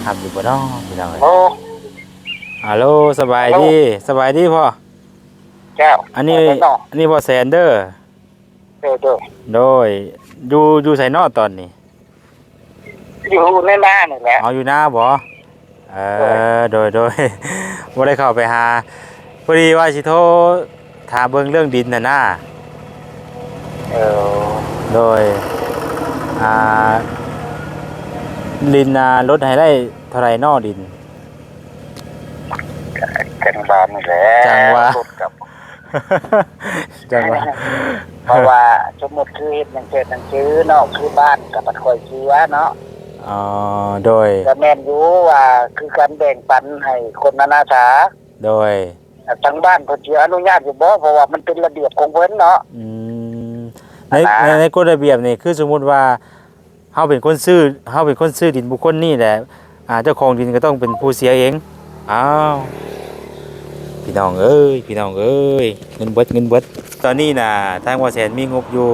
ครับอยู่บ่เนาะพี่น้องเอ้ยโอ้ฮัลโหลสบายฮัลโหลดีสบายดีพ่อแก้วอันนี้ไปเนาะอันนี้บ่แซนเด้อเด้อโดยอยู่ไสเนาะตอนนี้อยู่ในบ้านนี่แหละเอาอยู่หน้าบ่เอโดยโดยบ่ได้เข้าไปหาพอดีว่าสิโทรถามเบิ่งเรื่องดินน่ะนะเออโดยอ่าดินลดให้ได้เท่าไหร่เนาะดิน กันบ้านนี่แหละ จังหวะ รถกับ จังว่า เพราะว่าสมมุติคือเฮ็ดหยังเกิดหยังซื้อเนาะคือบ้านกับบัดคอยเชื่อเนาะ อ๋อโดย ก็แม่นอยู่ว่าคือการแบ่งปันให้คนนานาชาติ โดย ทางบ้านเพิ่นสิอนุญาตอยู่บ่เพราะว่ามันเป็นระเบียบของเพิ่นเนาะ อืมในกฎระเบียบนี่คือสมมุติว่าเฮาเป็นคนซื้อดินบุคคลนี่แหละเจ้าของดินก็ต้องเป็นผู้เสียเองอ้าวพี่น้องเอ้ยเงินเบิดตอนนี้น่ะทางว่าแสนมีงบอยู่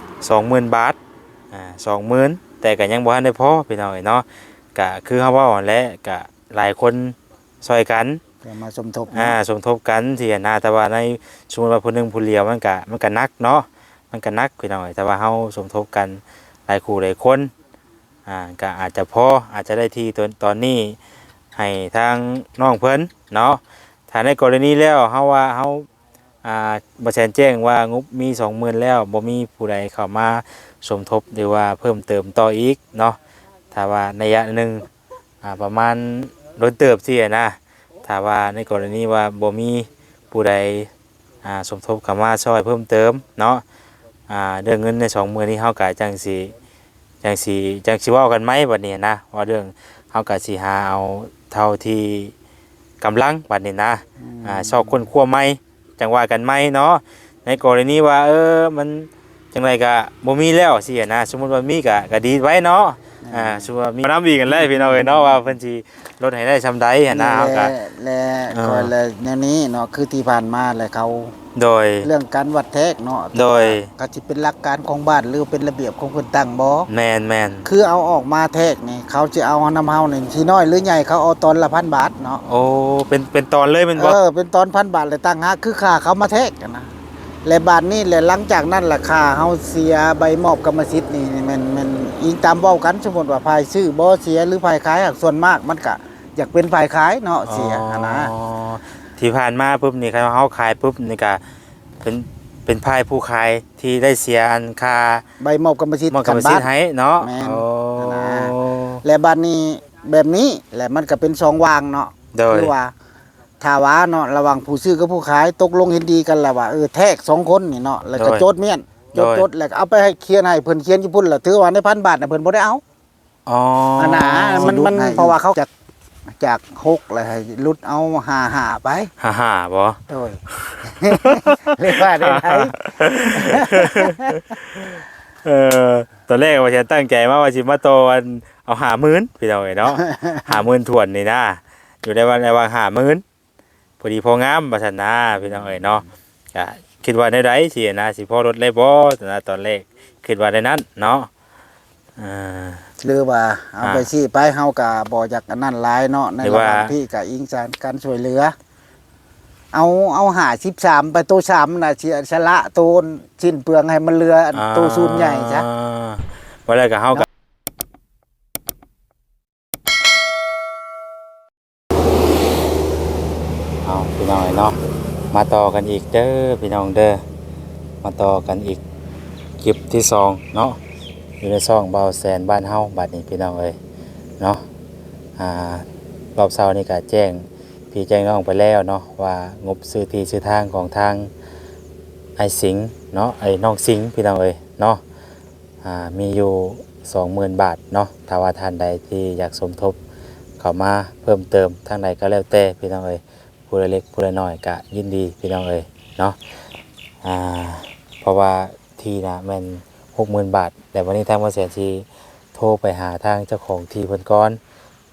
20,000 บาท20,000แต่ก็ยังบ่ทันได้พอพี่น้องเอ้ยเนาะก็คือเฮาเว้าหั่นแหละก็หลายคนช่วยกันมาสมทบ สมทบกันที่นะแต่ว่าในสมมุติว่าผู้หนึงผู้เดียวมันก็หนักเนาะมันก็หนักพี่น้องเอ้ยแต่ว่าเฮาสมทบกันหลายคู่หลายคนก็อาจจะพออาจจะได้ที่ตอนนี้ให้ทางน้องเพิ่นเนาะถ้าในกรณีแล้วเฮาว่าเฮาบ่แจ้งแจ้งว่างบมี20,000แล้วบ่มีผู้ใดเข้ามาสมทบหรือว่าเพิ่มเติมต่ออีกเนาะถ้าว่าระยะหนึงประมาณโดนเติบสินะถ้าว่าในกรณีว่าบ่มีผู้ใดสมทบเข้ามาช่วยเพิ่มเติมเนาะเรื่องเงินใน20,000นี้เฮาก็จังสิเว้ากันไหมบัดนี้นะว่าเรื่องเฮาก็สิหาเอาเท่าที่กำลังบัดนี้นะชอบคนคั่วไหมจังว่ากันไหมเนาะในกรณีว่ามันจังไดก็บ่มีแล้วสินะสมมุติว่ามีก็ดีไว้เนาะสมมุติว่ามีน้ำอีกกันเลยพี่น้องเอ้ยเนาะว่าเพิ่นสิลดให้ได้ซำใดหั่นนะเฮาก็และก่อนและแนวนี้เนาะคือที่ผ่านมาแหละเขาโดยเรื่องการวัดแทกเนาะโดยก็สิเป็นหลักการของบ้านหรือเป็นระเบียบของเพิ่นตั้งบ่แม่นคือเอาออกมาแทกนี่เขาจะเอานำเฮานี่สิน้อยหรือใหญ่เขาเอาตอนละ1,000 บาทเนาะโอ้เป็นตอนเลยแม่นบ่เป็นตอน1,000 บาทเลยตั้งหากคือค่าเขามาแทกกันนะและบาทนี้แหละหลังจากนั้นล่ะค่าเฮาเสียใบมอบกรรมสิทธิ์นี่มันอิงตามเว้ากันสมมุติว่าภายซื้อบ่เสียหรือภายขายส่วนมากมันก็อยากเป็นฝ่ายขายเนาะเสียนะ ที่ผ่านมาปุ๊บนี่เขาขายปุ๊บนี่ก็เป็นพายผู้ขายที่ได้เสียอันค่าใบมอบกรรมสิทธิ์มอบกรรมสิทธิ์ให้เนาะและบัดนี้แบบนี้แหละมันก็เป็น2วางเนาะคือว่าถ้าว่าเนาะระหว่างผู้ซื้อกับผู้ขายตกลงเห็นดีกันแล้วว่าแทก2คนนี่เนาะแล้วก็โจทย์เมียนจดแล้วก็เอาไปให้เขียนให้เพิ่นเขียนอยู่พุ่นล่ะถือว่าใน1,000 บาทน่ะเพิ่นบ่ได้เอาอันน่ะมันเพราะว่าเขาจาก6แล้วให้ลดเอา55ไป55บ่โดยเรียกว่าได้ไหมตอนแรกว่าจะตั้งใจว่าสิมาโตอันเอา50,000พี่น้องเอ้ยเนาะ50,000ถ้วนนี่นะอยู่ในวาง50,000พอดีพองามว่าซั่นนะพี่น้องเอ้ยเนาะก็คิดว่าได้สินะสิพอลดเลยบ่ตอนแรกคิดว่าได้นั้นเนาะหรือว่าเอาไปสิไปเฮาก็บ่อยากอันนั้นหลายเนาะในระหว่างที่ก็อิงการช่วยเหลือเอา53ไปตัว3น่ะสิสละตัวสิ้นเปลืองให้มันเหลือตัวศูนย์ใหญ่จ้ะบ่แล้วก็เฮาก็เอาพี่น้องเนาะมาต่อกันอีกเด้อพี่น้องเด้อมาต่อกันอีกคลิปที่2เนาะอยู่ในช่องเบาแสนบ้านเฮาบัดนี้พี่น้องเอ้ยเนาะรอบเช้านี่ก็แจ้งพี่แจ้งน้องไปแล้วเนาะว่างบซื้อที่ซื้อทางของทางไอ้สิงห์เนาะไอ้น้องสิงห์พี่น้องเอ้ยเนาะมีอยู่ 20,000 บาทเนาะถ้าว่าท่านใดที่อยากสมทบเข้ามาเพิ่มเติมทางใดก็แล้วแต่พี่น้องเอ้ยผู้เล็กผู้น้อยก็ยินดีพี่น้องเอ้ยเนาะเพราะว่าที่น่ะแม่น60,000 บาทแต่วันนี้ทางบ่แสนสิโทรไปหาทางเจ้าของที่เพิ่นก่อน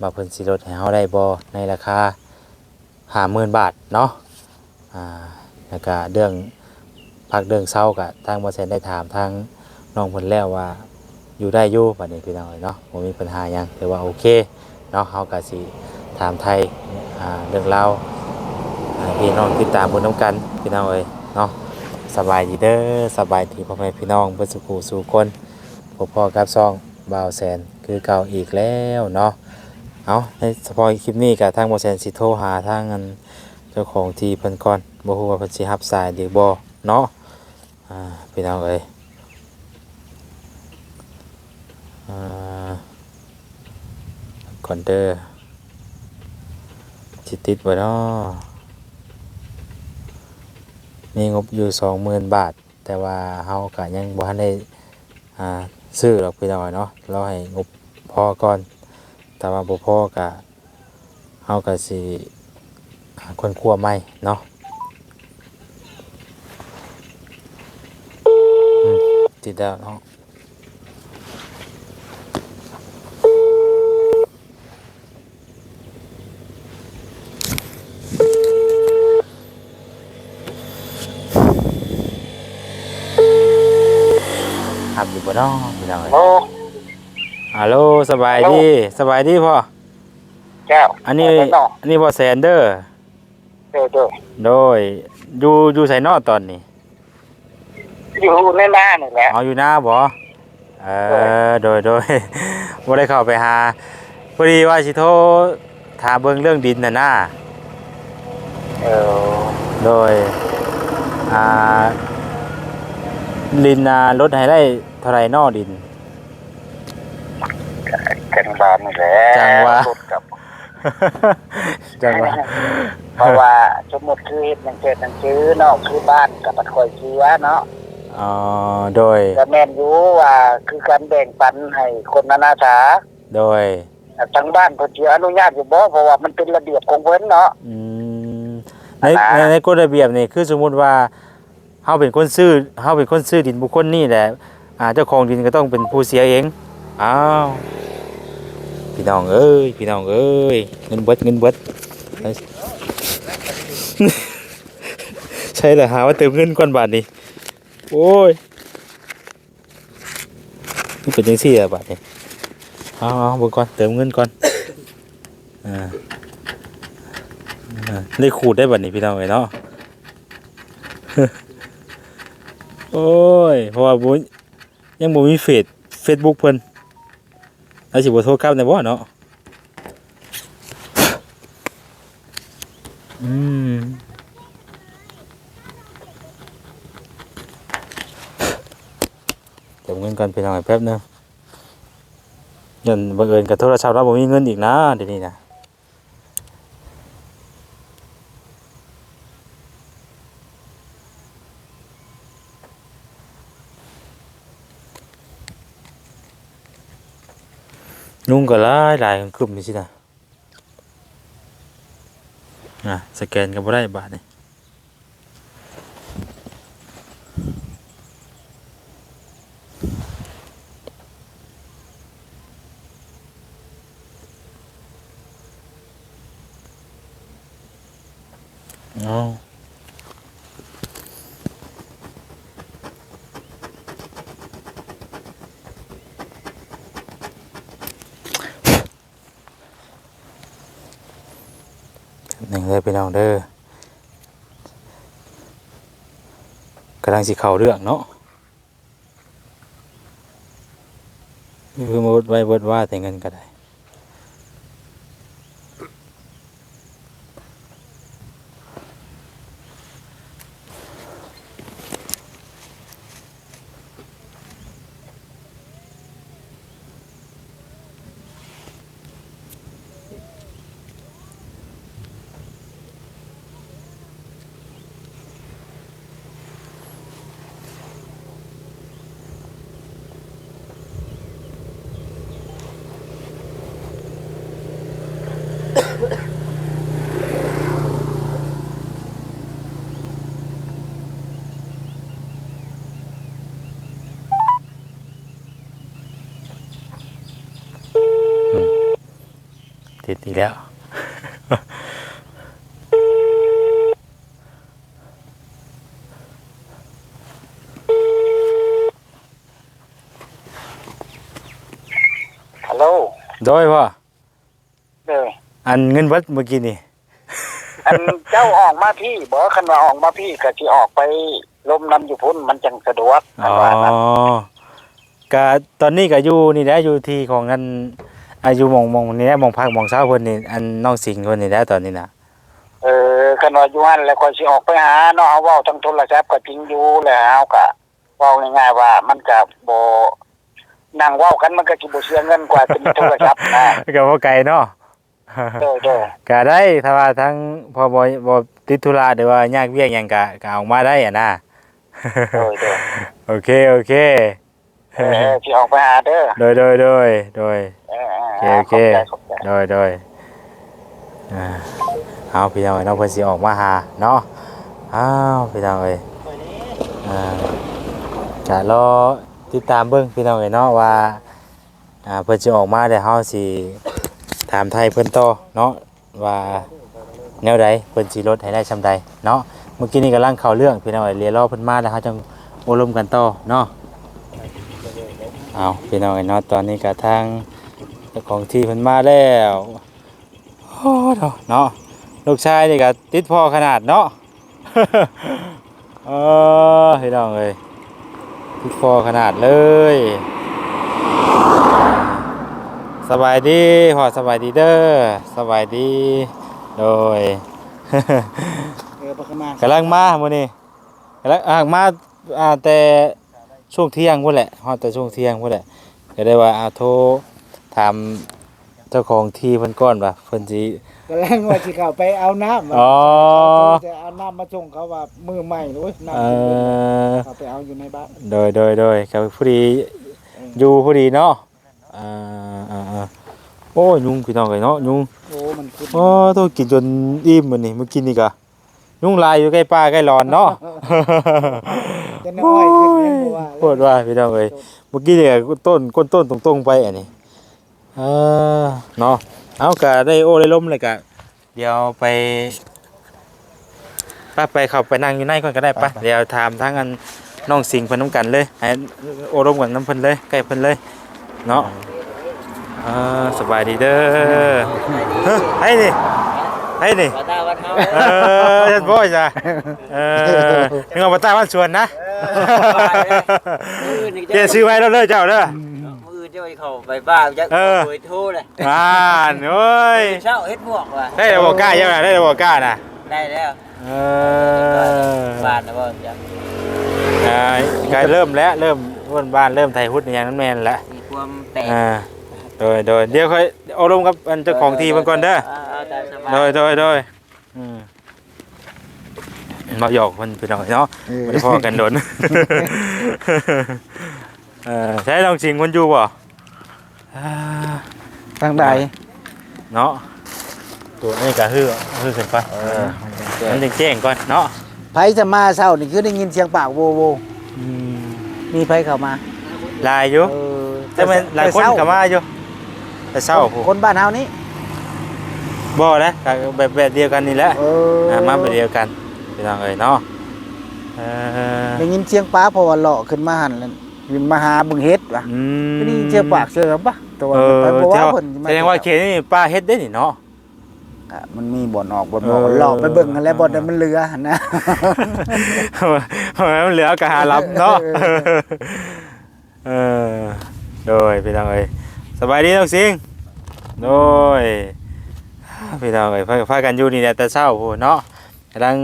ว่าเพิ่นสิลดให้เฮาได้บ่ในราคา50,000 บาทเนาะแล้วก็เรื่องพักเรื่องเช้าก็ทางบ่แสนได้ถามทางน้องเพิ่นแล้วว่าอยู่ได้อยู่บัดนี้พี่น้องเนาะบ่มีปัญหาหยังถือว่าโอเค เนาะเฮาก็สิถามไทยเรื่องราวพี่น้องติดตามเบิ่งนํกันพี่น้องเอ้ยเนาะสบายดีเด้อสบายดีพ่อแม่พี่น้องเบิดสุขสู่คนพบพ่อกับซ่องบ่าวแสนคือเก่าอีกแล้วเนาะเอาในเฉพาะคลิปนี้ก็ทางบ่าวแสนสิโทรหาทางอันเจ้าของที่เพิ่นก่อนบ่ฮู้ว่าเพิ่นสิรับสายหรือบ่เนาะพี่น้องเอ้ยคอนเดอร์สิติดบ่เนาะมีงบอยู่ 20,000 บาทแต่ว่าเฮาก็ยังบ่ทันได้ซื้อหรอกพี่น้องเนาะรอให้งบพอก่อนแต่ว่าบ่พอก็เฮาก็สิคนครัวใหม่เนาะติดแล้วเนาะครับอยู่บ่เนาะพี่น้องเอ้ย โอ้ ฮัลโหลสบายดีสบายดีพ่อ แก้ว อันนี้ ไปต่อ อันนี้บ่แซนเดอร์ เด้อ โดยอยู่ไสเนาะตอนนี้ อยู่ในหน้านี่แหละ เอาอยู่หน้าบ่โดย บ่ได้เข้าไปหาพอดีว่าสิโทรถามเบิ่งเรื่องดินน่ะนะ เออ โดยดินลดให้ได้เท่าไหร่นอดิน กันบานนี่แหละ จังหวะ รถกับ จังว่า เพราะว่าสมมุติคือเฮ็ดหยังเกิดหยังซื้อเนาะคือบ้านกับปัดคอยเชื้อเนาะ อ๋อโดย ก็แม่นอยู่ว่าคือการแบ่งปันให้คนนานาชา โดย ทางบ้านเพิ่นสิอนุญาตอยู่บ่เพราะว่ามันเป็นระเบียบของเพิ่นเนาะ มในกฎระเบียบนี่คือสมมุติว่าเฮาเป็นคนซื้อดินบุคคลนี่แหละเจ้าของดินก็ต้องเป็นผู้เสียเองอ้าวพี่น้องเอ้ยเงินเบิดใช่แล้วหาว่าเติมเงินก่อนบาทนี่โอ้ยนี่เป็นจังซี่อ่ะบาทนี่เอาเบิ่งก่อนเติมเงินก่อนได้ขูดได้บัดนี้พี่น้องเอ้ยเนาะ โอ้ยเพราะว่ายังบ่มีเฟซบุ๊กเพิ่นแล้วสิบ่โทรกลับได้บ่เนาะเก็บเงินก่อนพี่น้องแป๊บนึงยันบังเอิญกับโทรศัพท์เราบ่มีเงินอีกนะเดี๋ยวนี้นะยุ่งก็หลายคึมนี่สินะสแกนก็บ่ได้บาทนี่เอาหนึ่งเลยพี่น้องเด้อกำลังสิเข้าเรื่องเนาะคือมาไว้เบิดว่าแต่เงินก็ได้ติดอีกแล้ว ฮัลโหล โดยพ่อ อันเงินเบิดเมื่อกี้นี่ อันเจ้าออกมาพี่บ่คันว่าออกมาพี่ก็สิออกไปลมน้ำอยู่พุ่นมันจังสะดวกคั อ๋ น อ ว่านะ ก็ตอนนี้ก็อยู่นี่แหละอยู่ที่ของอันอายุหมองนี่แหละหมองพักหมองเช้าเพิ่นนี่อันน้องสิงห์เพิ่นนี่แหละตอนนี้น่ะ คันว่าอยู่หั่นแล้วก็สิออกไปหาเนาะเฮาเว้าทางโทรศัพท์ก็จริงอยู่แล้วเฮาก็เว้าง่ายๆว่ามันก็บ่นั่งเว้ากันมันก็สิบ่เสียเงินกว่าเป็นโทรศัพท์นะ ก็บ่ไกลเนาะ เด้อ ก็ได้ถ้าว่าทั้งพอบ่ติดธุระหรือว่ายากเวียกหยังก็เอามาได้อะนะ ๆเด้อ โอเคโอเค สิออกไปหาเด้อ โดยโอเค ขอบใจ โดยเอาพี่น้องเอ้ยน้องเพิ่นสิออกมาหาเนาะอ้าวพี่น้องเอ้ยจะรอติดตามเบิ่งพี่น้องเอ้ยเนาะว่าเพิ่นสิออกมาแล้วเฮาสิถามไทยเพิ่นต่อเนาะว่าแนวใดเพิ่นสิลดให้ได้ซำใดเนาะเมื่อกี้นี้กำลังเข้าเรื่องพี่น้องเอ้ยเรียนรอเพิ่นมาแล้วเฮาจังอบรมกันต่อเนาะเอาพี่น้องเอ้ยเนาะตอนนี้ก็ทางเจ้าของที่เพิ่นมาแล้วโอ้เนาะลูกชายนี่ก็ติดพ่อขนาดเนาะ พี่น้องเอ้ยติดพ่อขนาดเลยสบายดีพ่อสบายดีเด้อสบายดีโดย ประมาณ กำลังมามื้อนี้กำลังมาแต่ช่วงเที่ยงพุ่นแหละฮอดแต่ช่วงเที่ยงพุ่นแหละก็ได้ว่าโทรถามเจ้าของที่เพิ่นก่อนว่าเพิ่นสิ กำลังว่าสิเข้าไปเอาน้ำ อ๋อ จะเอาน้ำมาส่งเขาว่ามือใหม่โอ้ยน้ำ เออ เขาไปเอาอยู่ในบ้าน โดยครับผู้ดีอยู่ผู้ดีเนาะโอ้ยุงพี่น้องเอ้ยเนาะยุง โอ้มันขึ้น โอ้ต้องกินจนอิ่มมื้อนี้มื้อกินนี่ก็ยุงลายอยู่ใกล้ป่าใกล้หลอนเนาะ จะน้อยขึ้นแม่นบ่ว่า โคตรว่าพี่น้องเอ้ยเมื่อกี้เนี่ยก้นต้นตรงๆไปอันนี้เนาะเอาก็ได้โอ้ได้ล้มเลยก็เดี๋ยวไปเข้าไปนั่งอยู่ในก่อนก็ได้ปะเดี๋ยวถามทั้งอันน้องสิงห์เพิ่นน้ำกันเลยให้โอ้ล้มกันน้ำเพิ่นเลยใกล้เพิ่นเลยเนาะสบายดีเด้อให้นี่ว่าตาว่าเฮา ฉันบ่จ้ะนึกว่าบ่ตาบ้านสวนนะเปลี่ยนชื่อไว้แล้วเด้อเจ้าเด้อ มื้อเจ้าเข้าไปบ้านจักโอยโทรเลย โอ้ย เช้าเฮ็ดบวกว่ะ ได้แล้วบ่กล้ายังน่ะได้แล้วบ่กล้าน่ะ ได้แล้ว บ้า บ้านนะบ่จัก ก็เริ่มแล้วเริ่มบ้านเริ่มไทยฮุดอย่างนั้นแม่นแล้ว มีความแตก โดยเดี๋ยวค่อยเอารมณ์กับอันเจ้าของที่เพิ่นก่อนเด้อ เอาตามสบาย โดยมาหยอกเพิ่นพี่น้องเนาะบ่ได้พ้อกันโดนใช้ลองชิงเพิ่นอยู่บ่ ทางใด เนาะตัวนี้ก็ฮือขึ้นไปมันแจ้งก่อนเนาะ ไผจะมาเช้านี่คือได้ยินเสียงปากโวโวมีไผเข้ามา ลายอยู่ เออ แต่มันหลายคนเข้ามาอยู่แต่เศร้าผู้ คนบ้านเฮานี่ บ่นะก็แบบเดียวกันนี่แหละ มาแบบเดียวกันพี่น้องเอ้ยเนาะ ได้ยินเสียงป้าเพราะว่าเลาะขึ้นมาหั่นแล้วขึ้นมาหาบึงเฮ็ดว่ะก็ได้ยินเสียงปากเสียงปะตัวไปบ่ว่าเพิ่น แสดงว่าเขตนี่ป้าเฮ็ดได้นี่เนาะ มันมีบ่อนออกบ่อนบ่หลอกไปเบิ่งกันแล้วบ่อนนั้นมันเหลือหั่นนะ มันเหลือกะหารับเนาะโดยพี่น้องเอ้ยสบายดีน้องสิงห์โดยพี่น้องเอ้ยพากันอยู่นี่แหละแต่เช้าพู้นเนาะกำลัง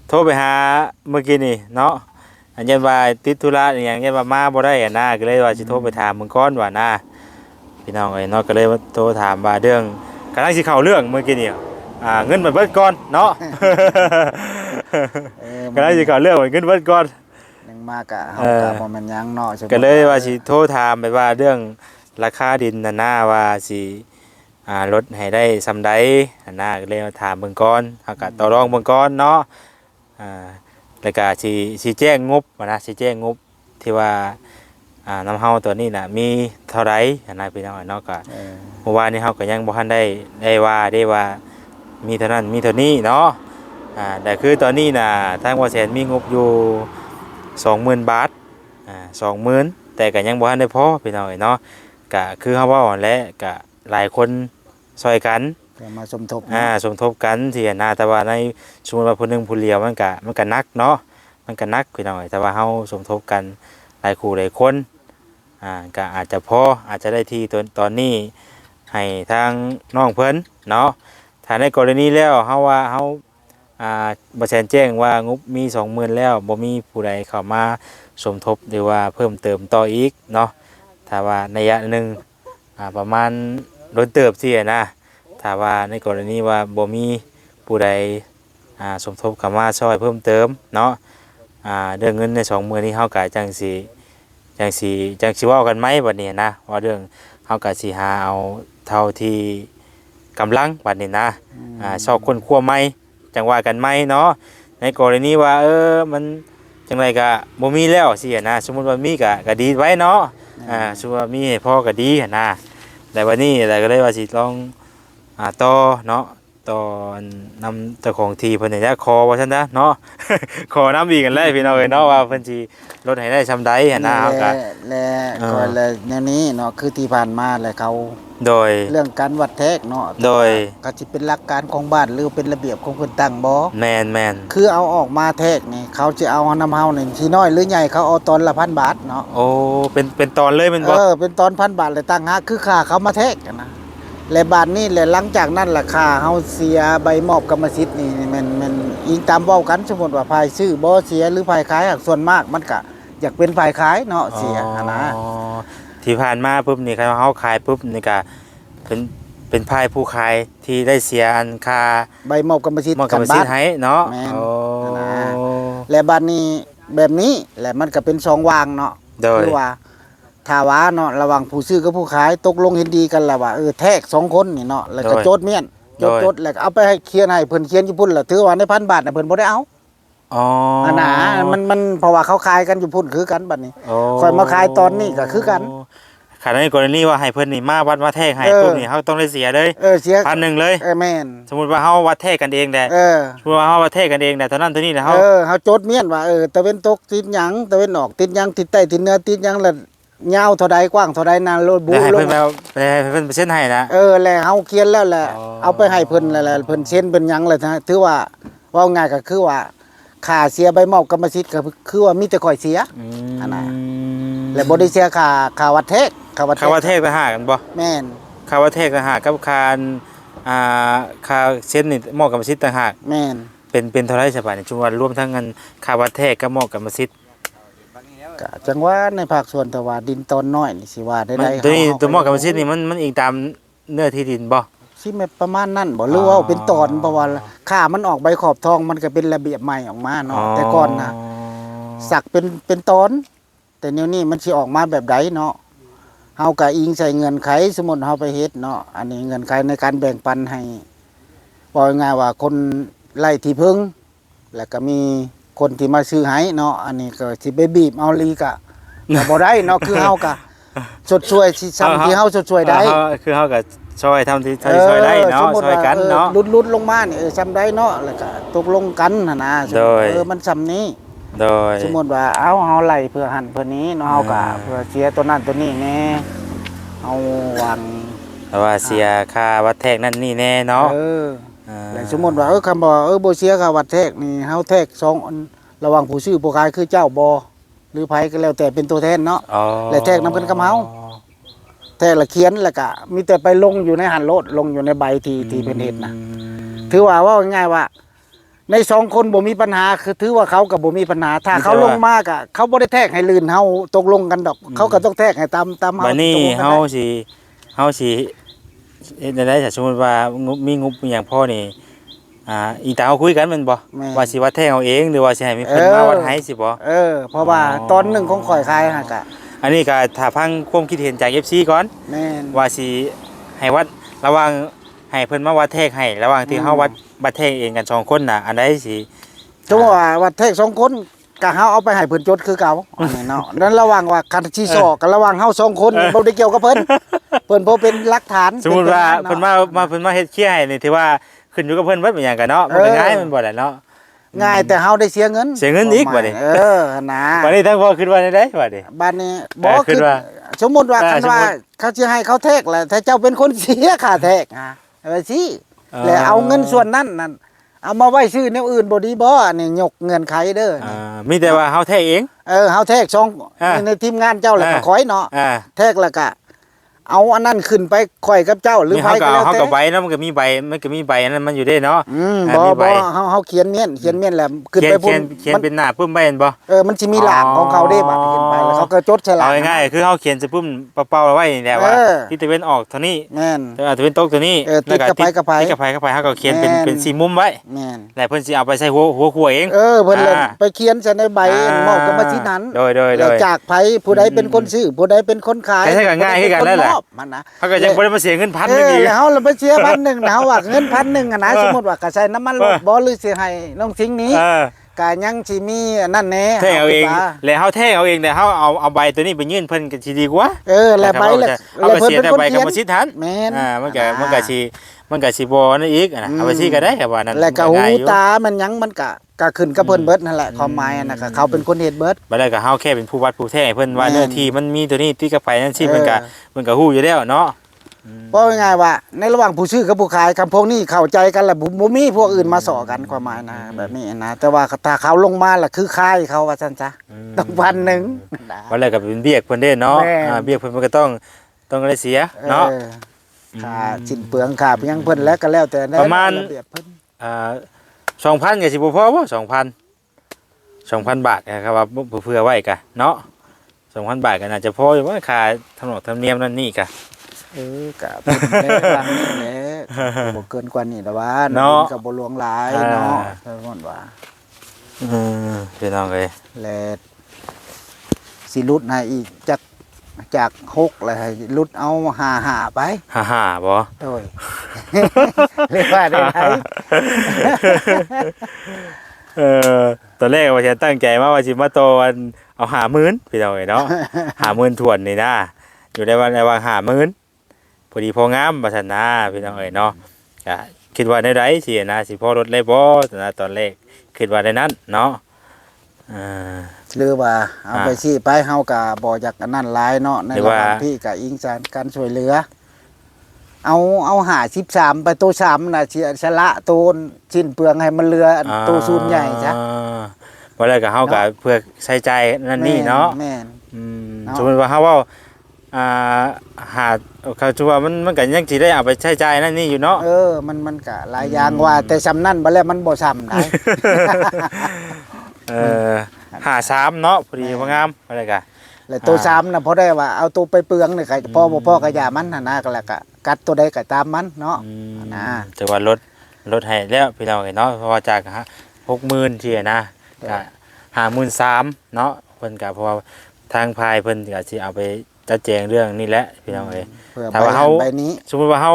โทรไปหาเมื่อกี้นี่เนาะอันยันว่าติดธุระอหย่างยันว่ามาบ่ได้อะนะก็เลยว่าสิโทรไปถามมึงก่อนว่านะพี่น้องเอ้ยเนาะก็เลยโทรถามว่าเรื่องกำลังสิเข้าเรื่องเมื่อกี้นี่เงินมันเบิดก่อนเนาะกำลังสิเข้าเรื่องเงินเบิดก่อน ยังมากะเฮาก็บ่แม่นหยังเนาะ ก็เลยว่าสิโทรถามไปว่าเรื่องราคาดินน่ะนะว่าสิลดให้ได้ซำใดนะก็เลยมาถามเบิ่งก่อนเฮาก็ต่อรองเบิ่งก่อนเนาะแล้วก็สิแจ้งงบนะสิแจ้งงบที่ว่าน้ำเฮาตัวนี้น่ะมีเท่าไหร่นะพี่น้องเนาะก็เมื่อวานนี้เฮาก็ยังบ่ทันได้ว่ามีเท่านั้นมีเท่านี้เนาะแต่คือตอนนี้น่ะทางบ่แสนมีงบอยู่ 20,000 บาท20,000แต่ก็ยังบ่ทันได้พอพี่น้องเนาะก็คือเฮาเว้าหั่นแหละก็หลายคนช่วยกัน เดี๋ยวมาสมทบ สมทบกันที่นะแต่ว่าในสมมุติว่าผู้หนึงผู้เดียวมันก็หนักเนาะมันก็หนักพี่น้องแต่ว่าเฮาสมทบกันหลายคู่หลายคนก็อาจจะพออาจจะได้ที่ตอนนี้ให้ทางน้องเพิ่นเนาะถ้าในกรณีแล้วเฮาว่าเฮาบ่แจ้งแจ้งว่างบมี 20,000แล้วบ่มีผู้ใดเข้ามาสมทบหรือว่าเพิ่มเติมต่ออีกเนาะถ้าว่าในระยะหนึงประมาณโดนเติบสินะถ้าว่าในกรณีว่าบ่มีผู้ใดสมทบเข้ามาช่วยเพิ่มเติมเนาะเรื่องเงินใน20,000นี้เฮาก็จังสิเว้ากันไหมบัดนี้นะว่าเรื่องเฮาก็สิหาเอาเท่าที่กำลังบัดนี้นะชอบคนคั่วไหมจังว่ากันไหมเนาะในกรณีว่ามันจังไดก็บ่มีแล้วสินะสมมุติว่ามีก็ดีไว้เนาะสมมุติว่ามีให้พอก็ดีนะแต่วันนี้ก็เลยว่าสิลองต่อเนาะต่อนำเจ้าของที่เพิ่นได้ขอว่าซั่นนะเนาะ ขอนำอีกกันเลยพี่น้องเอ้ยเนาะว่าเพิ่นสิลดให้ได้ซำใดนะเฮาก็และก็เลยแนวนี้เนาะคือที่ผ่านมาแหละเขาโดยเรื่องการวัดแทกเนาะโดยก็สิเป็นหลักการของบ้านหรือเป็นระเบียบของเพิ่นตั้งบ่แม่นคือเอาออกมาแทกนี่เขาจะเอานำเฮานี่สิน้อยหรือใหญ่เขาเอาตอนละ 1,000 บาทเนาะโอ้เป็นตอนเลยแม่นบ่เป็นตอน 1,000 บาทเลยตั้งหากคือค่าเขามาแทกนะและบาทนี้แหละหลังจากนั้นราคาเฮาเสียใบมอบกรรมสิทธิ์นี่มันอิงตามเว้ากันสมมุติว่าภายซื้อบ่เสียหรือภายขายส่วนมากมันก็อยากเป็นฝ่ายขายเนาะเสียนะที่ผ่านมาปุ๊บนี่เฮาขายปุ๊บนี่ก็เป็นภายผู้ขายที่ได้เสียอันค่าใบมอบกรรมสิทธิ์ให้เนาะและบาทนี้แบบนี้แหละมันก็เป็น2วางเนาะคือว่าถ้าว่าเนาะระหว่างผู้ซื้อกับผู้ขายตกลงเห็นดีกันแล้วว่าแทก2คนนี่เนาะแล้วก็โจทย์เมียนจดแล้วก็เอาไปให้เขียนให้เพิ่นเขียนอยู่พุ่นแล้วถือว่าใน 1,000 บาทน่ะเพิ่นบ่ได้เอามันเพราะว่าเขาขายกันอยู่พุ่นคือกันบัดนี้ค่อยมาขายตอนนี้ก็คือกันขาดในกรณีว่าให้เพิ่นนี่มาวัดมาแทกให้ปุ๊บนี่เฮาต้องได้เสียเลยเสีย 1,000เลยแม่นสมมุติว่าเฮาวัดแทกกันเองได้สมมุติว่าเฮาวัดแทกกันเองได้เท่านั้นเท่านี้แหละเฮาจดเมียนว่าตะเว้นตกติดหยังตะเว้นออกติดหยังติดใต้ติดเหนือติดหยังแล้วยาวเท่าใดกว้างเท่าใดนานโลดบูลงให้เพิ่นเซ็นให้นะแล้วเฮาเขียนแล้วแหละเอาไปให้เพิ่นแล้วเพิ่นเซ็นเป็นหยังเลยถือว่าเว้าง่ายก็คือว่าค่าเสียใบมอบกรรมสิทธิ์ก็คือว่ามีแต่ข่อยเสียอันน่ะแล้วบ่ได้เสียค่าวัดแทกค่าวัดแทกต่างหากกันบ่แม่นค่าวัดแทกต่างหากกับค่าเซ็นนี่มอบกรรมสิทธิ์ต่างหากแม่นเป็นเท่าไหร่ซะบัดนี้ชุมว่ารวมทั้งเงินค่าวัดแทกกับมอบกรรมสิทธิ์ก็จังว่าในภาคส่วนแต่ว่าดินตอนน้อยนี่สิว่าได้ตัวมอบกรรมสิทธิ์นี่มันอีกตามเนื้อที่ดินบ่สิแม่ประมาณนั้นบ่หรือว่าเป็นตอนเพราะว่าค่ามันออกใบขอบทองมันก็เป็นระเบียบใหม่ออกมาเนาะแต่ก่อนน่ะสักเป็นตอนแต่เดี๋ยวนี้มันสิออกมาแบบใดเนาะเฮาก็อิงใส่เงื่อนไขสมมุติเฮาไปเฮ็ดเนาะอันนี้เงื่อนไขในการแบ่งปันให้ว่าง่ายว่าคนไร่ที่พึ่งแล้วก็มีคนที่มาซื้อให้เนาะอันนี้ก็สิไปบีบเอาลีก็บ่ได้เนาะคือเฮาก็สดช่วยสิซ้ำที่เฮาสดช่วยได้คือเฮาก็ช่วยทำที่ช่วยได้เนาะช่วยกันเนาะลุดลงมานี่ซ้ำได้เนาะแล้วก็ตกลงกันหั่นน่ะมันซ้ำนี้โดยสมมุติว่าเฮาไล่เพื่อหันเพื่อนี้เนาะเฮาก็เพื่อเสียตัวนั้นตัวนี้แน่เฮาวางแต่ว่าเสียค่าวัดแทกนั่นนี่แน่เนาะแล้วสมมุติว่าคำว่าบ่เสียค่าวัดแทกนี่เฮาแทก2อันระหว่างผู้ซื้อผู้ขายคือเจ้าบ่หรือไผก็แล้วแต่เป็นตัวแทนเนาะแล้วแทกนำเพิ่นกับเฮาแทกละเขียนแล้วก็มีแต่ไปลงอยู่ในหันโลดลงอยู่ในใบที่เพิ่นเฮ็ดนะถือว่าง่ายๆว่าใน2คนบ่มีปัญหาคือถือว่าเขาก็บ่มีปัญหาถ้าเขาลงมากะเขาบ่ได้แทกให้ลื่นเฮาตกลงกันดอกเขาก็ต้องแทกให้ตามเฮาบัดนี้เฮาสิเฮ็ดได้สมมุติว่างบมีหยังพอนี่อีตาเฮาคุยกันแม่นบ่ว่าสิวัดแทกเอาเองหรือว่าสิให้มีเพิ่นมาวัดให้สิบ่เพราะว่าตอน1ของข่อยขายหั่นก็อันนี้ก็ถ้าฟังความคิดเห็นจาก FC ก่อนแม่นว่าสิให้วัดระหว่างให้เพิ่นมาวัดแทกให้ระหว่างที่เฮาวัดแทกเองกัน2คนน่ะอันใดสิจังว่าวัดแทก2คนก็เฮาเอาไปให้เพิ่นจดคือเก่าอันนี้เนาะนั้นระหว่างว่าคันที่2กับระหว่างเฮา2คนบ่ได้เกี่ยวกับเพิ่นบ่เป็นหลักฐานสมมุติว่าเพิ่นมาเฮ็ดเคลียร์ให้นี่ถือว่าขึ้นอยู่กับเพิ่นเบิดเป็นหยังกันเนาะมันง่ายมันบ่ได้เนาะง่ายแต่เฮาได้เสียเงินอีกบัดนี้นะบัดนี้ทั้งพ่อคิดว่าได้บัดนี้บัดนี้บ่คือสมมุติว่าคันว่าเขาสิให้เขาแทกแหละถ้าเจ้าเป็นคนเสียค่าแทกว่าสิ แล้วเอาเงินส่วนนั้นนั่นเอามาไว้ซื้อแนวอื่นบ่ดีบ่อันนี้ยกเงื่อนไขเด้อ มีแต่ว่าเฮาแท้เอง เฮาแทรกช่อง อ่า ในทีมงานเจ้าแหละก็ขอยเนาะ แทรกแล้วก็เอาอันนั้นขึ้นไปข่อยกับเจ้าหรือ นี่ ไผ เฮาก็ ก็แล้ว เฮา แต่ ก็ใบเนาะมันก็มีใบอันนั้นมันอยู่ได้เนาะ บ่ มีใบ เฮาเขียนเมียนแล้วขึ้นไปพุ่น เขียนเป็นหน้าปึ้มใบเห็นบ่ มันสิมีหลากของเขาเด้บัดขึ้นไปแล้วเขาก็จดฉลาก เอาง่ายๆคือเฮาเขียนจะปึ้มเป่าๆไว้นี่แหละว่าที่ตะเวนออกเท่านี้ แม่น ตะเวนตกตัวนี้ ติดกับไผกับไผ ติดกับไผเฮาก็เขียนเป็น แม่น เป็นสี่มุมไว้ แม่น แล้วเพิ่นสิเอาไปใส่หัวขัวเอง เพิ่นเลยไปเขียนใส่ในใบมอบกรรมสิทธิ์นั้น โดย แล้วจากไผผู้ใดเป็นคนซื้อผู้ใดเป็นคนขาย ใช่ก็ง่ายคือกันนั่นแหละ ผู้ใดเป็นคมอบมันนะ เขาก็ยังบ่ได้มาเสียเงินพันนึงอีก แล้วเราไปเสีย1,000นะว่าเงิน1,000อะนะสมมุติว่าก็ใช้น้ำมันรถบ่หรือสิให้น้องสิงนี้ก็ยังสิมีอันนั่นแหน่ แท้เอาเองแล้วเฮาแท้เอาเองแต่เฮาเอาใบตัวนี้ไปยื่นเพิ่นก็สิดีกว่า แล้วใบแล้ว เอาไปเสียแต่ใบกรรมสิทธิ์ทัน แม่น มันก็สิบ่นั่นอีกนะเอาไปสิก็ได้ครับว่านั่น แล้วก็หูตามันหยังมันก็ขึ้นกับเพิ่นเบิดนั่นแหละความหมายนะก็เขาเป็นคนเฮ็ดเบิด บ่ได้ก็เฮาแค่เป็นผู้วัดผู้แท้ให้เพิ่นว่าเนื้อที่มันมีตัวนี้ติดกับไผนั่นสิเพิ่นก็ฮู้อยู่แล้วเนาะ เพราะง่ายๆว่าในระหว่างผู้ซื้อกับผู้ขายคำพวกนี้เข้าใจกันแล้วบ่มีพวกอื่นมาสอกันความหมายนะแบบนี้นะแต่ว่าถ้าเขาลงมาล่ะคือค่ายเขาว่าซั่นซะต้อง1,000นะ ว่าแล้วก็เป็นเบี้ยเพิ่นเด้เนาะ แม่น เบี้ยเพิ่นมันก็ต้องได้เสียเนาะ ค่าสิ้นเปลืองค่าเพียงเพิ่นแล้วก็แล้วแต่ใน ประมาณ ระเบียบเพิ่น 2,000ก็สิบ่พอบ่2,000 บาทนะครับว่าเพื่อไว้กะเนาะ 2,000 บาทก็น่าจะพออยู่ว่าค่าถนนธรรมเนียมนั่นนี่กะ ก็เพิ่นในบางนี้แหละบ่เกินกว่านี้แต่ว่า เนาะ ก็บ่หลวงหลายเนาะเพิ่นว่า พี่น้องเอ้ย และสิรุดให้อีกจาก6แล้วให้รุดเอา5ไป 55บ่ โดย เรียกว่าได้ไหน ตอนแรกว่าจะตั้งใจว่าสิมาโตวันเอา50,000พี่น้องเอ้ยเนาะ 50,000ถ้วนนี่นะอยู่ได้วันในวาง50,000พอดีพองามว่าซั่นนะพี่น้องเอ้ยเนาะก็คิดว่าได้สินะสิพอรถเลยบ่นะตอนแรกคิดว่าได้นั้นเนาะ หรือว่าเอาไปสิไปเฮาก็บ่อยากอันนั้นหลายเนาะในระหว่างที่ก็อิงการช่วยเหลือเอา53ไปตัว3น่ะสิชะละตัวสิ้นเปลืองให้มันเหลือตัวศูนย์ใหญ่ซะ บ่ได้ก็เฮาก็เพื่อใช้จ่ายนั่นนี่เนาะ แม่น สมมุติว่าเฮาเว้าหาเขาถือว่ามันก็ยังสิได้เอาไปใช้จ่ายนั่นนี่อยู่เนาะ มันก็หลายอย่างว่าแต่ซ้ำนั่นบ่แล้วมันบ่ซ้ำได้ 53เนาะพอดีพองามบ่ได้ก็ แล้วตัว3น่ะพอได้ว่าเอาตัวไปเปลืองนี่ก็พอบ่พอก็อย่ามันหั่นนะก็แล้วก็กัดตัวใดก็ตามมันเนาะนะ แต่ว่าลดให้แล้วพี่น้องเนาะเพราะว่าจาก60,000ที่นะก็53,000เนาะเพิ่นก็เพราะว่าทางภายเพิ่นก็สิเอาไปจัดแจงเรื่องนี้แหละพี่น้องเอ้ย ถ้าว่าเฮา ใบนี้ สมมุติว่าเฮา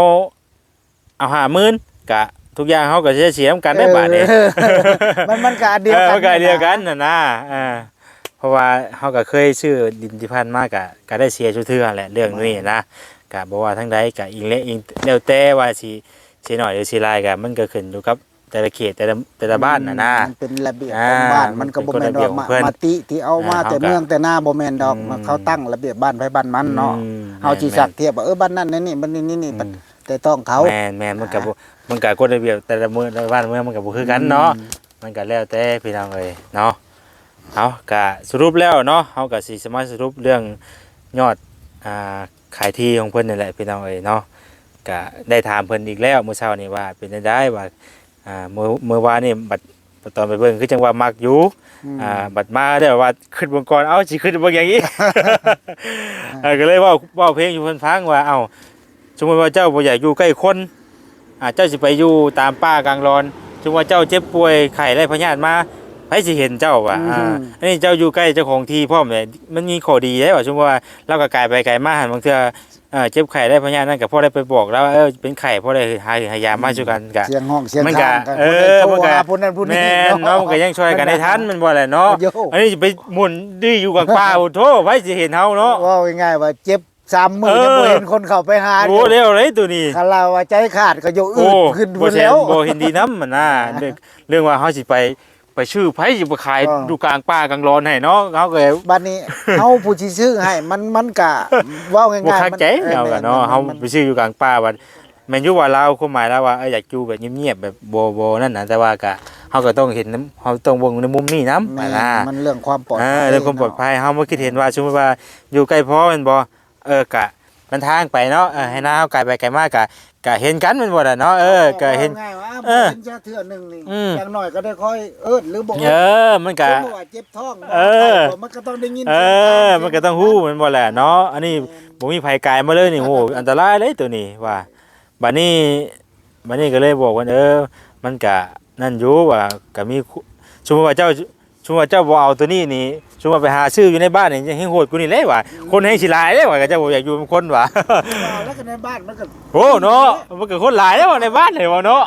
เอา50,000ก็ทุกอย่างเฮาก็จะเสียกันได้บาดนี้ มันก็อันเดียวกัน มันก็อันเดียวกันน่ะนะเพราะว่าเฮาก็เคยซื้อดินที่พันมากก็ได้เสียชุดเทื่อแหละเรื่องนี้นะก็บ่ว่าทั้งใดก็อิงแล้วแต่ว่าสิน้อยหรือสิหลายก็มันก็ขึ้นอยู่กับแต่ละเขตแต่ละบ้านน่ะนะ มันเป็นระเบียบของบ้านมันก็บ่แม่นว่ามาติที่เอามาแต่เมืองแต่หน้าบ่แม่นดอกเขาตั้งระเบียบบ้านไผบ้านมันเนาะเฮาสิสักเทียบว่าบ้านนั้นนี่บ้านนี้นี่แต่ต้องเขา แม่นมันก็กฎระเบียบแต่ละเมืองแต่ละบ้านเมืองมันก็บ่คือกันเนาะมันก็แล้วแต่พี่น้องเอ้ยเนาะเอาก็สรุปแล้วเนาะเฮาก็สิสามารถสรุปเรื่องยอดขายที่ของเพิ่นนี่แหละพี่น้องเอ้ยเนาะก็ได้ถามเพิ่นอีกแล้วเมื่อเช้านี้ว่าเป็นได้ว่าเมื่อวานนี่บัดตอนไปเบิ่งคือจังว่ามักอยู่บัดมาได้ว่าขึ้นเบิ่งก่อนเอ้าสิขึ้นเบิ่งอย่างนี้ ก็เลยเว้าเพลงอยู่เพิ่นฟังว่าเอ้าสมมุติว่าเจ้าบ่อยากอยู่ใกล้คนเจ้าสิไปอยู่ตามป่ากลางรอนสมมุติว่าเจ้าเจ็บป่วยไข้ไร้พยาธิมาไผสิเห็นเจ้าว่าอันนี้เจ้าอยู่ใกล้เจ้าของที่พร้อมเลยมันมีข้อดีได้ว่าสมมุติว่าเราก็ไกลไปไกลมาหั่นบางเทื่อเจ็บไข้ได้พยาธินั่นก็พอได้ไปบอกแล้วเป็นไข้พอได้หายามาสู่กันก็ เสียงห้องเสียง มัน ข้า ก็ งกันมันก็ผู้นั้นผู้นี้ แม่นเนาะมันก็ยังช่วยกันได้ทันมันบ่แหละเนาะ โย่ อันนี้สิไปหมุนดื้ออยู่กลางป่าโอ้โธ่ไผสิเห็นเฮาเนาะ ว่าง่ายๆว่าเจ็บ3มื้อยังบ่เห็นคนเข้าไปหา โอ้เร็วเลยตัวนี้ ถ้าเราว่าใจขาดก็ยกอื โอ้ ดขึ้น บ่ พุ่น แซ่ แล้ บ ว บ่เห็นดีนำมันน่ะเรื่องว่าเฮาสิไปชื่อไผสิไปขายอยู่กลางป่ากลางร้อนให้เนาะเฮาก็ บัดนี้เฮาผู้สิซื้อให้มันก็เว้าง่ายๆ บ่คักใจเอากันเนาะเฮาไปชื่ออยู่กลางป่าว่า แม่นอยู่ว่าเราความหมายแล้วว่าอยากอยู่แบบเงียบๆแบบบ่นั่นน่ะแต่ว่าก็เฮาก็ต้องเห็นเฮาต้องเบิ่งในมุมนี้นำ แม่ นะ มันเรื่องความปลอดภัย เรื่องความปลอดภัยเฮาบ่คิดเห็นว่าสมมุติว่าอยู่ใกล้พ่อแม่นบ่กะมันทางไปเนาะให้น้าเฮาไกลไปไกลมากกะเห็นกันแม่นบ่ล่ะเนาะก็เห็น ง่ายว่า เออ เป็นเทื่อหนึงนี่ อืม อย่างน้อยก็ได้ค่อยเอิ้นหรือบ่ มันก็ สมมุติว่าเจ็บท้อง เออ มันก็ต้องได้ยิน มันก็ต้องฮู้แม่นบ่ล่ะเนาะอันนี้บ่มีภัยกายมาเลยนี่โหอันตรายเลยตัวนี้ว่าบัดนี้ก็เลยบอกว่ามันก็นั่นอยู่ว่าก็มีสมมุติว่าเจ้าบ่เอาตัวนี้นี่สมมุติว่าไปหาซื้ออยู่ในบ้านนี่ยังโหดกูนี่เลยว่ะคนให้สิหลายเลยว่ะก็เจ้าบ่อยากอยู่เป็นคนว่ะ แล้วก็ในบ้านมันก็ โอ้เนาะมันก็คนหลายแล้วในบ้านเลยว่ะเนาะ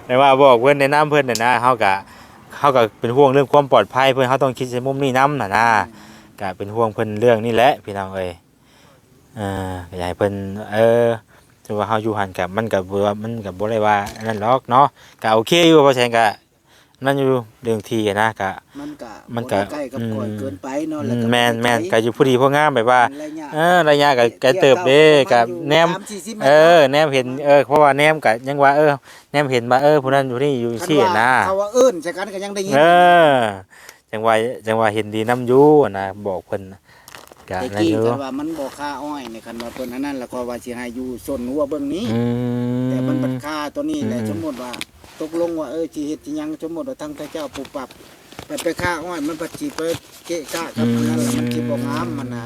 แต่ว่าบอกเพิ่นแนะนำเพิ่นน่ะนะเฮาก็เป็นห่วงเรื่องความปลอดภัยเพิ่นเฮาต้องคิดในมุมนี้นำน่ะนะก็เป็นห่วงเพิ่นเรื่องนี้แหละพี่น้องเอ้ยก็อยากให้เพิ่นถือว่าเฮาอยู่หั่นก็มันก็บ่ได้ว่าอันนั้นหรอกเนาะก็โอเคอยู่เพราะฉะนั้นก็นั่นอยู่เรื่องที่นะก็ มันก็ใกล้กับก่อยเกินไปเนาะแล้วก็ แม่นก็อยู่ผู้ดีผู้งามแบบว่า ระยะ ระยะก็ไกลเติบเด้ก็แนม 3-40 แนมเห็นเพราะว่าแนมก็ยังว่าแนมเห็นว่าผู้นั้นอยู่นี่อยู่ซี่นะ เขาว่าเอิ้นใส่กันก็ยังได้ยิน จังว่าเห็นดีน้ำอยู่นะบอกเพิ่นก็ แต่ นั่น กี้ อยู่ คันว่ามันบ่ค่าอ้อยในคันว่าเพิ่นอันนั้นแล้วก็ว่าสิให้อยู่ส้นหัวเบิ่งนี้ อื แต่มัน ม บัดค่าตัวนี้แหละ อืม สมมุติว่าตกลงว่าสิเฮ็ดสิหยังสมมุติว่าทางเจ้าปลูกปรับไปค่าอ้อยมันบัดสิไปเกะกะกับอันนั้นแล้วมันสิบ่งามมันนะ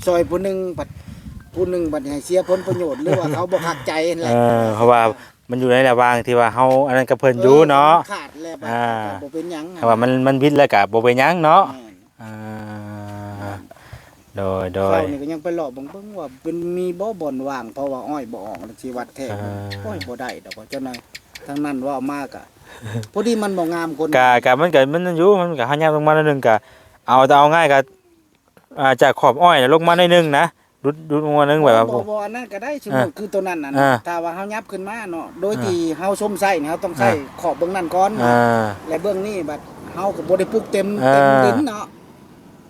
ซอยผู้หนึ่งบัดให้เสียผลประโยชน์หรือว่าเขาบ่คักใจนั่นแหละ เพราะว่ามันอยู่ในระหว่างที่ว่าเฮาอันนั้นกับเพิ่นอยู่เนาะ ขาดแล้วบัด อ่า บ่เป็นหยัง แต่ว่ามันวิทย์แล้วก็บ่เป็นหยังเนาะ แม่น อ่าโดย เขานี่ก็ยังไปหลอกเบิ่งว่าเป็นมีบ่บ่อนว่างเพราะว่าอ้อยบ่ออกสิวัดแท้อ้อยบ่ได้ดอกว่าเจ้านายทางนั้นเว่ามากอ่ะพอดีมันบ่งามคน กะมันอยู่มันก็หายากลงมาหน่อยนึงก็เอาง่ายก็จากขอบอ้อยน่ะลงมาหน่อยนึงนะดุดลงมาหนึงแบบว่า บ่อันนั้นก็ได้สมมุติคือตัวนั้นน่ะ อ่า ถ้าว่าเฮายับขึ้นมาเนาะโดยที่เฮาชมไส้นี่เฮาต้องใส่ขอบเบื้องนั้นก่อน อ่า และเบื้องนี้บัดเฮาก็บ่ได้ปลูกเต็ม อ่า ดินเนาะ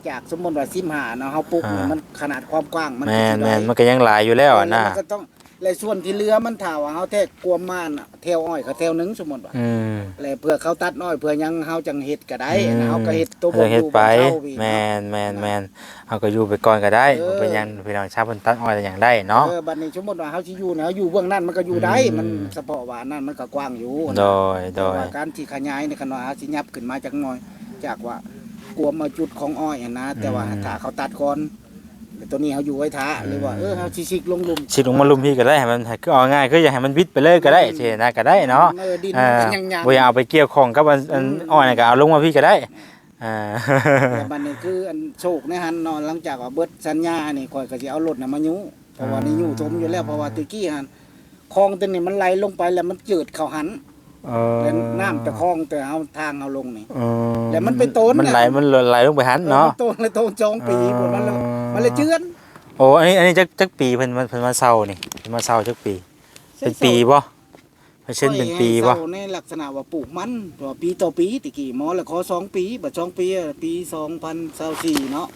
จากสมมุติว่า15เนาะเฮาปลูกเนี่ยมันขนาดความกว้างมัน แม่น สิได้ มันก็ยังหลายอยู่แล้วอะนะ มันก็ต้องและส่วนที่เหลือมันถ้าว่าเฮาแทกกวมมาน่ะแถวอ้อยเขาแถวหนึงสมมุติว่า อืม แล้วเพื่อเขาตัดอ้อยเพื่อยังเฮาจังเฮ็ดก็ได้ อืม เฮาก็เฮ็ดตัว เฮ็ดไป บ่อยู่บ่เช่าพี่ แม่นเอาก็อยู่ไปก่อนก็ได้ เออ บ่เป็นหยังพี่น้องชาวเพิ่นตัดอ้อยอย่างได้เนาะ บัดนี้สมมุติว่าเฮาสิอยู่เนี่ยเฮาอยู่เบื้องนั้นมันก็อยู่ได้ อืม มันเฉพาะว่านั่นมันก็กว้างอยู่ โดย แต่ว่าการที่ขยายในขนาดสิยับขึ้นมาจากหน่อยจากว่ากลัวมาจุดของอ้อยอะนะแต่ว่าถ้าเขาตัดก่อนแต่ตัวนี้เขาอยู่ไว้ท้าหรือว่าเขาชิกลงหลุม สิลงมาลุมพี่ก็ได้ให้มันคือเอาง่ายคืออยากให้มันวิดไปเลยก็ได้สินะก็ได้เนาะ ดิน อ่า มันยังยัง บ่อยากเอาไปเกี่ยวข้องกับอันอ้อยนั่นก็เอาลงมาพี่ก็ได้อ่า แต่บัดนี้คืออันโชคในหันเนอนหลังจากว่าเบิดสัญญานี่ข่อยก็สิเอารถน่ะมายุเพราะว่านี่ยุทมอยู่แล้วเพราะว่าตะกี้หันคลองตัวนี้มันไหลลงไปแล้วมันจืดเข้าหันแล้วน้ำจะคลองแต่เอาทางเอาลงนี่ แล้วมันเป็นต้น มัน น่ะ ไหลลงไปหันเนาะ มันโตเลยโตจองปีหมดมันเลยเจือน โอ้อันนี้จักปีเพิ่นมาเซานี่เพิ่นมาเซาจักปี เป็นปีบ่เช่นเป็นปีบ่ เศร้าในลักษณะว่าปลูกมันว่าปีต่อปีตะกี้หมอแล้วขอ2 ปีบัด2 ปีอะปี2024เนาะ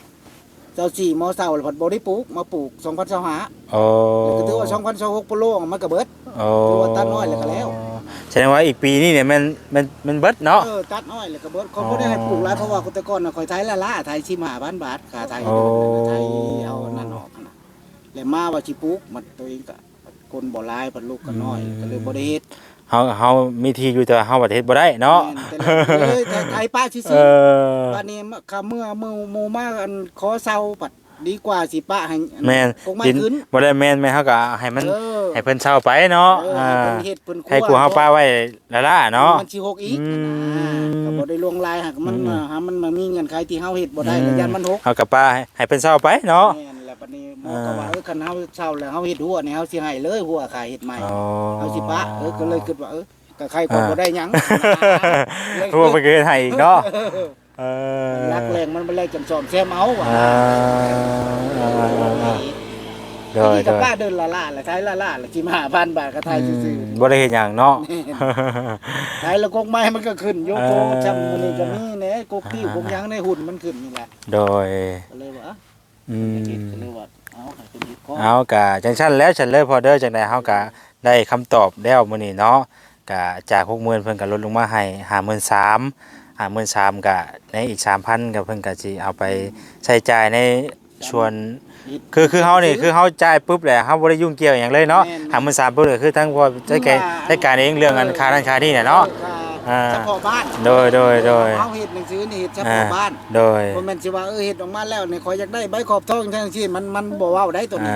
24หมอเศร้าแล้วพัดบ่ได้ปลูกมาปลูก2025 โอ้ แล้วก็ถือว่า2026ปโลงมันก็เบิด โอ้ ถือว่าตัดน้อยแล้วก็แล้ว แสดงว่าอีกปีนี้เนี่ยมันเบิดเนาะ ตัดน้อยแล้วก็เบิดคนบ่ได้ให้ปลูกหลายเพราะว่าแต่ก่อนน่ะข่อยไทยละไทย15,000 บาทค่าไทย โอ้ ไทยเอานั่นออกนะแล้วมาว่าสิปลูกมันตัวเองก็คนบ่หลายพัดลูกก็น้อยก็เลยบ่ได้เฮ็ด เฮามีที่อยู่แต่เฮาประเทศบ่ได้เนาะ แต่ไทยป้าซื่ เอ อ อ ๆวันนี้เมื่อหมู่มาอันขอเซาปัดดีกว่าสิป้าให้ แม่น คงไม่ ดิน ขึ้น บ่ได้แม่นเฮาก็ให้มัน เออ ให้เพิ่นเช่าไปเนาะ เออให้เพิ่นเฮ็ดเพิ่น ให้กูเฮาป้าไว้ละล่ะเนาะ มันสิหกอีก อืม ก็บ่ได้ลวงลายหากมันหามันมามีเงื่อนไขที่เฮาเฮ็ดบ่ได้แล้วยันมันหก เฮากับป้าให้เพิ่นเช่าไปเนาะ แม่นแล้วบัดนี้หมอก็ว่าคันเฮาเช่าแล้วเฮาเฮ็ดหัวนี่เฮาสิให้เลยหัวขายเฮ็ดใหม่ อ๋อ เฮาสิปะก็เลยคิดว่าก็ใครก็บ่ได้หยัง ทั่วไปเกินให้อีกเนาะเออ รักแรงมันบ่แลกจังซ่อมแซมเอาว่ะ โดย นี่ก็ป้าเดินละล่าละไทยละล่าละ15,000 บาทก็ไทยซื่อๆ บ่ได้เฮ็ดหยังเนาะ ไทยแล้วกกไม้มันก็ขึ้นโยโกจำมันนี่ก็มีแหน่กกที่กกหยังในหุ่นมันขึ้นนี่แหละ โดย ก็เลยว่า อืม ก็เลยว่าเอา ให้เป็นเฮ็ดก่อน เอากะจังซั่นแล้วฉันเลยพอเด้อจังได๋เฮาก็ได้คำตอบแล้วมื้อนี้เนาะกะจาก 60,000 เพิ่นก็ลดลงมาให้ 53,000 53,000ก็ในอีก 3,000ก็เพิ่นก็สิเอาไปใช้จ่ายในส่วนคือเฮานี่คือเฮาจ่ายปุ๊บแหละเฮาบ่ได้ยุ่งเกี่ยวหยังเลยเนาะ53,000ปุ๊บก็คือทั้งพอจัดการเองเรื่องอันค่านั้นค่านี้น่ะเนาะ เฉพาะบ้าน โดย เฮาเฮ็ดหนังสือนี่เฮ็ดเฉพาะบ้าน โดย บ่แม่นสิว่าเฮ็ดออกมาแล้วนี่ขอยอยากได้ใบขอบทองจังซี่มันบ่เว้าได้ตัวนี้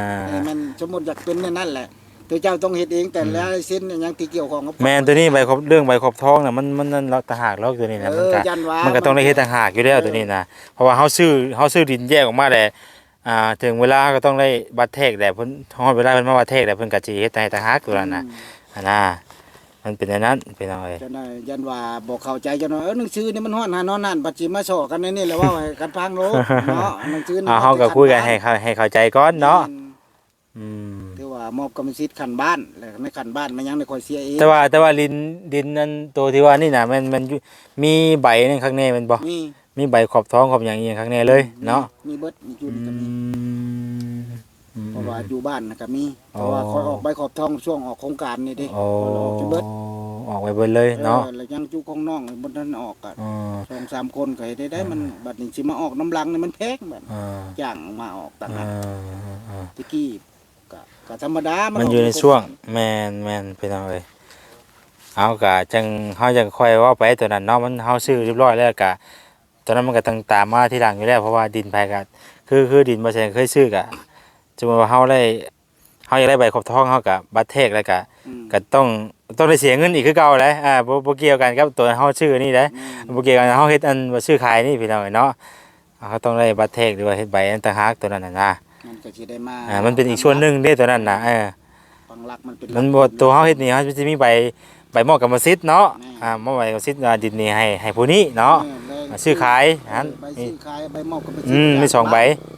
มันสมมุติอยากเป็นนั่นแหละตัวเจ้าต้องเฮ็ดเองแต่ละเส้นหยังที่เกี่ยวข้องกับ แม่นตัวนี้ใบขอบเรื่องใบขอบทองน่ะมันนั่นเราต่างหากแล้วตัวนี้นะมันก็ต้องได้เฮ็ดต่างหากอยู่แล้วตัวนี้นะเพราะว่าเฮาซื้อดินแยกออกมาแล้วถึงเวลาก็ต้องได้บัตรแทกแต่เพิ่นฮอดเวลาเพิ่นมาบัตรแทกแล้วเพิ่นก็สิเฮ็ดให้ต่างหากตัวนั้นน่ะมันเป็นอย่างนั้นพี่น้องเอ้ย จังได๋ยันว่าบ่เข้าใจจังว่าหนังสือนี่มันฮ้อนหานอนนั่นบัดสิมาสอกันในนี่แหละว่าให้กันฟังโลเนาะหนังสือนี่ เฮาก็คุยกันให้เข้าใจก่อนเนาะถือว่ามอบกรรมสิทธิ์ขันบ้านแล้วในขันบ้านมันยังได้คอยเสียเอง แต่ว่าดินนั้นตัวที่ว่านี่น่ะมันมีใบนั่นข้างในแม่นบ่มีใบขอบท้องขอบหยังอีกข้างในเลยเนาะ มีเบิดมีจุนก็มีเพราะว่าอยู่บ้านน่ะก็มีเพราะว่าคอยออกใบขอบทองช่วงออกโครงการนี่เด้ โอ้ ออกจะเบิด ออกไปเบิดเลยเนาะ แล้วยังจุของน้องบ่ทันออกก็2-3 คนก็เฮ็ดได้มันบัดนี้สิมาออกน้ำลังนี่มันแพงแบบจ้างมาออกต่างหากตะกี้ก็ธรรมดามั มันอยู่ในช่วงแม่นพี่น้องเอ้ยเอากะจังเฮาจังค่อยเว้าไปตัวนั้นเนาะมันเฮาซื้อเรียบร้อยแล้วกะตอนนั้นมันก็ต้องตามมาทีหลังอยู่แล้วเพราะว่าดินไผก็คือดินบ่ใช่เคยซื้อกะสมมุติว่าเฮาอยากได้ใบขอบทองเฮาก็บัตรแทกแล้วก็ต้องได้เสียเงินอีกคือเก่าแหละบ่เกี่ยวกันกับตัวเฮาซื้อนี่เด้บ่เกี่ยวกันเฮาเฮ็ดอันว่าซื้อขายนี่พี่น้องเอ้ยเนาะเขาต้องได้บัตรแทกหรือว่าเฮ็ดใบอันต่างหากตัวนั้นน่ะนะ มันก็สิได้มา มันเป็นอีกส่วนหนึ่งเด้ตัวนั้นน่ะฟังหลักมันเป็น มันบ่ตัวเฮาเฮ็ดนี่เฮาสิมีใบมอบกรรมสิทธิ์เนาะมอบใบกรรมสิทธิ์ดินนี่ให้ผู้นี้เนาะซื้อขายหั่น ใบซื้อขายใบมอบกรรมสิท มี ธิ์ สองใบ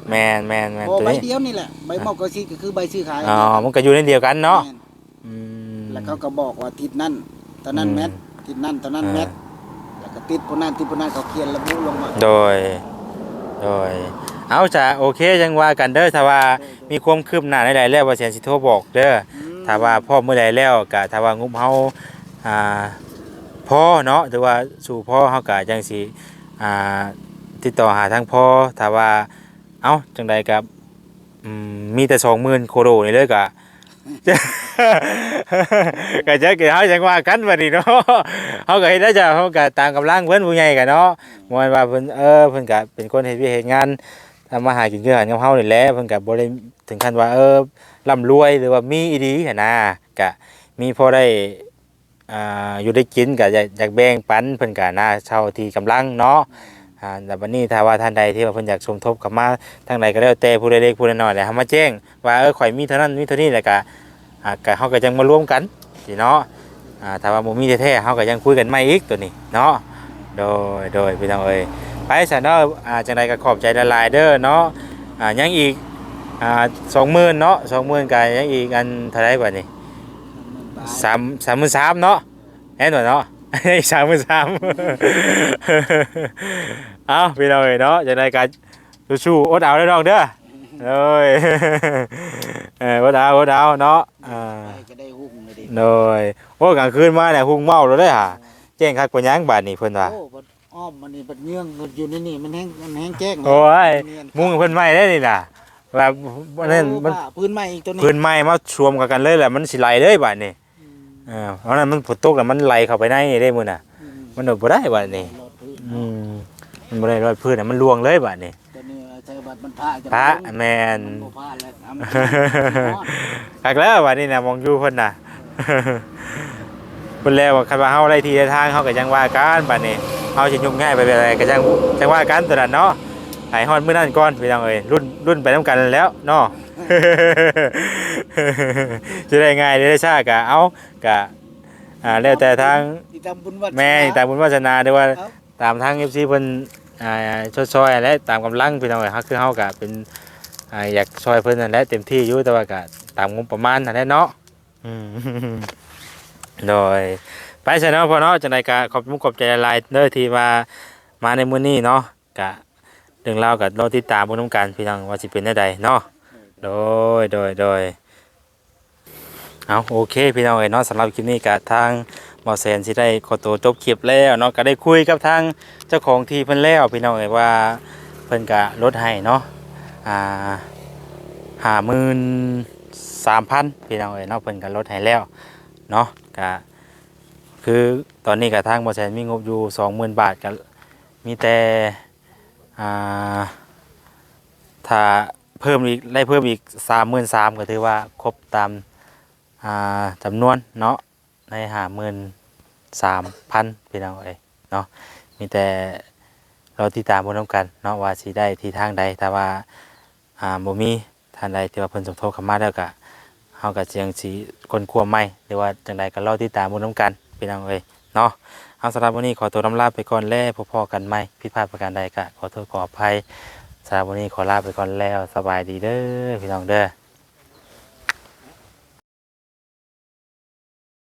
แม่น บ่ ตัว ใบ นี้ เดียวนี่แหละใบมอบกรรมสิทธิ์ก็คือใบซื้อขาย อ๋อมันก็อยู่ในเดียวกันเนาะ แล้วเขาก็บอกว่าทิศนั้นตอนนั้นแมททิศนั้นตอนนั้นแมทแล้วก็ติดผู้นั้นติดผู้นั้นเขาเขียนระบุลงมา โดยเอาจ้ะโอเคจังว่ากันเด้อถ้าว่ามีความคืบหน้าใดๆแล้วว่าเสียนสิโทรบอกเด้อถ้าว่าพร้อมเมื่อใดแล้วก็ถ้าว่างบเฮาพอเนาะหรือว่าสู่พ่อเฮาก็จังสิติดต่อหาทางพ่อถ้าว่าเอ้าจังใดก็มีแต่ 20,000 โคโดนี่เลยก็ ก็จะเฮาจังว่ากันบัดนี้เนาะเฮาก็เฮ็ดได้จ้ะเฮาก็ตามกำลังเพิ่นผู้ใหญ่ก็เนาะบ่ว่าเพิ่นเพิ่นก็เป็นคนเฮ็ดเวียกเฮ็ดงานทำมาหากินคือกันกับเฮานี่แหละเพิ่นก็บ่ได้ถึงขั้นว่าร่ำรวยหรือว่ามีอีหลีหันนะก็มีพอได้อยู่ได้กินก็อยากแบ่งปันเพิ่นก็น่าเท่าที่กำลังเนาะแต่บัดนี้ถ้าว่าท่านใดที่ว่าเพิ่นอยากสมทบเข้ามาทางใดก็แล้วแต่ผู้ใดเล็กผู้ใดน้อยแหละเฮามาแจ้งว่าข่อยมีเท่านั้นมีเท่านี้แล้วก็เฮาก็จังมารวมกันสิเนาะถ้าว่าบ่มีแท้ๆเฮาก็ยังคุยกันใหม่อีกตัวนี้เนาะโดยพี่น้องเอ้ยไปซะเนาะจังไดก็ขอบใจหลายๆเด้อเนาะยังอีก20,000เนาะ20,000ก็ยังอีกอันเท่าไหร่บัดนี้33,000เนาะแน่นอนเนาะอีก33,000 เอาพี่น้องเอ้ยเนาะจังไดก็สู้ๆอดเอาเด้อน้องเด้อโดยอดเอาเนาะก็ได้หุ้งเลยดิ โดยโอ้กลางคืนมาเนี่ยหุงเมาแล้วเด้อห่าแจ้งคักกว่าหยังบาดนี้เพิ่นว่า โอ้อ้อมมันนี่บัดเนื่องอยู่ในนี่มันแห้งแจ้ง โอ้ยมุงเพิ่นไหม้ได้นี่น่ะว่านั้นมัน พื้นใหม่อีกตัวนี้ พื้นไหม้มาชวมกันเลยแหละมันสิไหลเลยบาดนี้เพราะนั้นมันฝนตกแล้วมันไหลเข้าไปในได้มื้อน่ะมันบ่ได้บาดนี้มันบ่ได้รอดพื้นน่ะมันลวงเลยบาดนี้ ตัวนี้ใช้บัตรมันพระแม่น บ่พลาดแล้ว คักแล้วบาดนี้น่ะมองอยู่เพิ่นน่ะเพิ่นแล้วว่าคันว่าเฮาได้ที่ได้ทางเฮาก็จังว่ากันบาดนี้เฮาสิยุ่งง่ายไปแบบใดก็จังว่ากันตัวนั้นเนาะให้ฮอดมื้อนั้นก่อนพี่น้องเอ้ยรุ่นไปนำกันแล้วเนาะ จะได้ง่ายได้ช้าก็เอาก็แล้วแต่ทางแม่ตามบุญวาสนาด้วยว่าตามทาง FC เพิ่นช่วยๆและตามกำลังพี่น้องเอ้ยคือเฮาก็เป็นอยากช่วยเพิ่นนั่นแหละเต็มที่อยู่แต่ว่าก็ตามงบประมาณนั่นแหละเนาะโดยไปซะเนาะพ่อเนาะจังได๋ก็ขอบใจหลายๆเด้อที่มาในมื้อนี้เนาะก็เรื่องราวก็รอติดตามเบิ่งนำกันพี่น้องว่าสิเป็นจังไดเนาะ โดยเอาโอเคพี่น้องเอ้ยเนาะสำหรับคลิปนี้ก็ทางบ่แซนสิได้ขอตัวจบคลิปแล้วเนาะก็ได้คุยกับทางเจ้าของที่เพิ่นแล้วพี่น้องเอ้ยว่าเพิ่นก็ลดให้เนาะ53,000พี่น้องเอ้ยเนาะเพิ่นก็ลดให้แล้วเนาะก็คือตอนนี้ก็ทางบ่แซนมีงบอยู่ 20,000 บาทก็มีแต่อ่าถ้าเพิ่มอีกได้เพิ่มอีก 33,000ก็ถือว่าครบตามจำนวนเนาะใน53,000พี่น้องเอ้ยเนาะมีแต่เราติดตามบ่นำกันเนาะว่าสิได้ที่ทางใดแต่ว่าบ่มีท่านใดที่ว่าเพิ่นสมทบเข้ามาแล้วก็เฮาก็สิยังสิคนควบใหม่หรือว่าจังใดก็รอติดตามบ่นำกันพี่น้องเอ้ยเนาะเอาสำหรับวันนี้ขอตัวลาไปก่อนแล้วพบกันใหม่ผิดพลาดประการใดก็ขอโทษขออภัยสำหรับวันนี้ขอลาไปก่อนแล้วสบายดีเด้อพี่น้องเด้อ